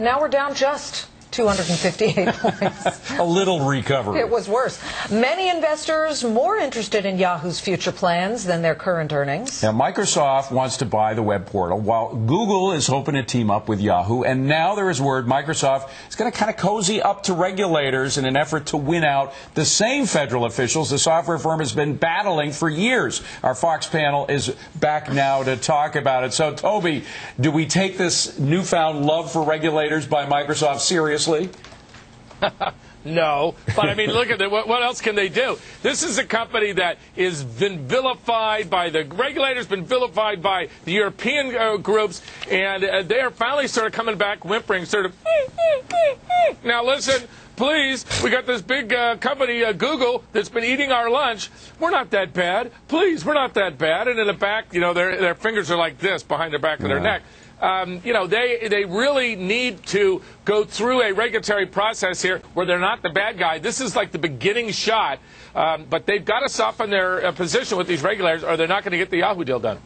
now we're down just 258 points. A little recovery. It was worse. Many investors more interested in Yahoo's future plans than their current earnings. Now, Microsoft wants to buy the web portal, while Google is hoping to team up with Yahoo. And now there is word Microsoft is going to kind of cozy up to regulators in an effort to win out the same federal officials the software firm has been battling for years. Our Fox panel is back now to talk about it. So, Toby, do we take this newfound love for regulators by Microsoft seriously? No, but I mean, look at it. What else can they do? This is a company that has been vilified by the regulators, been vilified by the European groups, and they are finally sort of coming back, whimpering, sort of. Now, listen, please, we got this big company, Google, that's been eating our lunch. We're not that bad. Please, we're not that bad. And in the back, you know, their fingers are like this behind the back of their neck. You know, they really need to go through a regulatory process here where they're not the bad guy. This is like the beginning shot, but they've got to soften their position with these regulators, or they're not going to get the Yahoo deal done.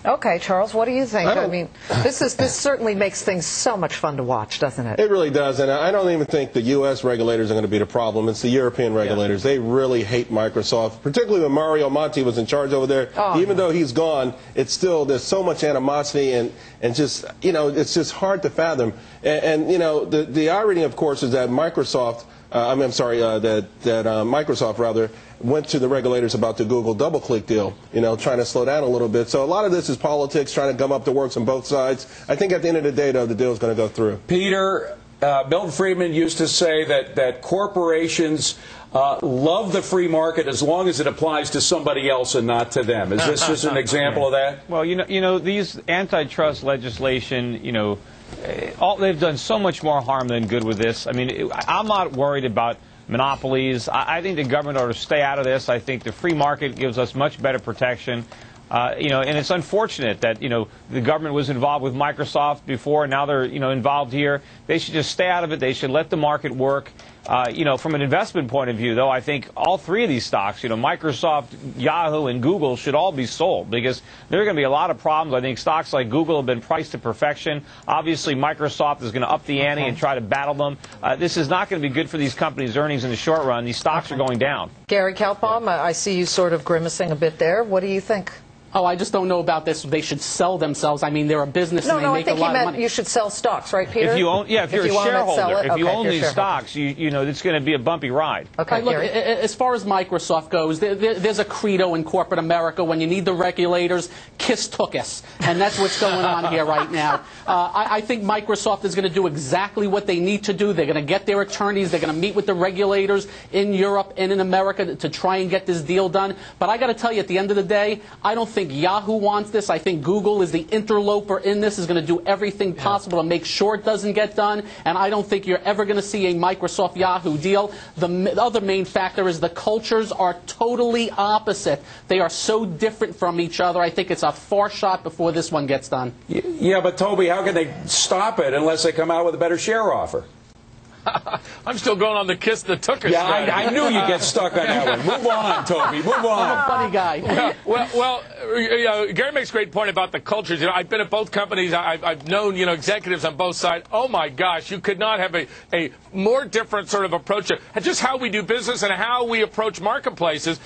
Okay, Charles, what do you think? I mean, this certainly makes things so much fun to watch, doesn't it? It really does, and I don't even think the U.S. regulators are going to be the problem. It's the European regulators. Yeah. They really hate Microsoft, particularly when Mario Monti was in charge over there. Even though he's gone, it's still, there's so much animosity and just, you know, it's just hard to fathom. And you know, the irony, of course, is that Microsoft, Microsoft rather, went to the regulators about the Google DoubleClick deal, you know, trying to slow down a little bit. So a lot of this is politics, trying to gum up the works on both sides. I think at the end of the day, though, the deal is going to go through. Peter, Milton Friedman used to say that corporations love the free market as long as it applies to somebody else and not to them. Is this just an example of that? Well, you know, these antitrust legislation, you know, they've done so much more harm than good with this. I mean, I'm not worried about monopolies. I think the government ought to stay out of this. I think the free market gives us much better protection. You know, and it's unfortunate that, you know, the government was involved with Microsoft before, and now they're, you know, involved here. They should just stay out of it. They should let the market work. You know, from an investment point of view, though, I think all three of these stocks, you know, Microsoft, Yahoo, and Google should all be sold because there are going to be a lot of problems. I think stocks like Google have been priced to perfection. Obviously, Microsoft is going to up the ante and try to battle them. This is not going to be good for these companies' earnings in the short run. These stocks are going down. Gary Kaltbaum, I see you sort of grimacing a bit there. What do you think? Oh, I just don't know about this. They should sell themselves. I mean, they're a business and they make a lot of money. You should sell stocks, right, Peter? If you own, yeah, if you're a shareholder, if you own these stocks, you know it's going to be a bumpy ride. Okay, look, as far as Microsoft goes, there's a credo in corporate America: when you need the regulators, kiss tookus, and that's what's going on here right now. I think Microsoft is going to do exactly what they need to do. They're going to get their attorneys. They're going to meet with the regulators in Europe and in America to try and get this deal done. But I got to tell you, at the end of the day, I don't think Yahoo wants this. I think Google is the interloper in this, is going to do everything possible to make sure it doesn't get done, and I don't think you're ever going to see a Microsoft Yahoo deal. The other main factor is the cultures are totally opposite. They are so different from each other. I think it's a far shot before this one gets done. Yeah, but Toby, how can they stop it unless they come out with a better share offer? I'm still going on the kiss the tookus. Yeah, I knew you'd get stuck on that one. Move on, Toby. Move on. Funny guy. Well, you know, Gary makes a great point about the cultures. You know, I've been at both companies. I've known, you know, executives on both sides. Oh my gosh, you could not have a more different sort of approach to just how we do business and how we approach marketplaces.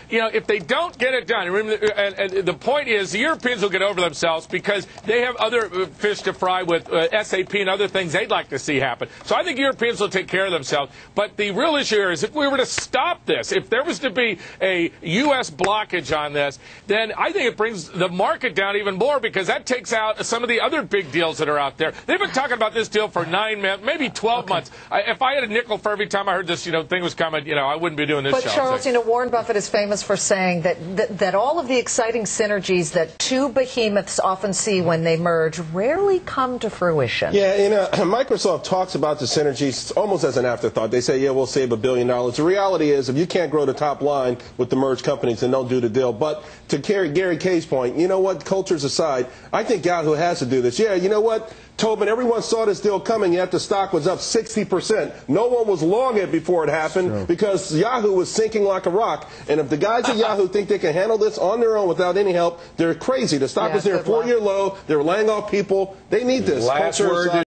You know, if they don't get it done, and the point is, the Europeans will get over themselves because they have other fish to fry with SAP and other things they'd like to see happen. So I think Europeans will take care of themselves. But the real issue here is if we were to stop this, if there was to be a U.S. blockage on this, then I think it brings the market down even more because that takes out some of the other big deals that are out there. They've been talking about this deal for 9 months, maybe 12 months. If I had a nickel for every time I heard this, you know, thing was coming, you know, I wouldn't be doing this show. But Charles, you know, Warren Buffett is famous for saying that all of the exciting synergies that two behemoths often see when they merge rarely come to fruition. Yeah, you know, Microsoft talks about the synergies almost as an afterthought. They say, yeah, we'll save $1 billion. The reality is, if you can't grow the top line with the merged companies, then don't do the deal. But to Gary Kay's point, you know what, cultures aside, I think Yahoo has to do this. Yeah, you know what, Tobin, everyone saw this deal coming, yet the stock was up 60%. No one was long it before it happened because Yahoo was sinking like a rock. And if the guys at Yahoo think they can handle this on their own without any help, they're crazy. The stock was near a 4-year low. They were laying off people. They need this. Last word.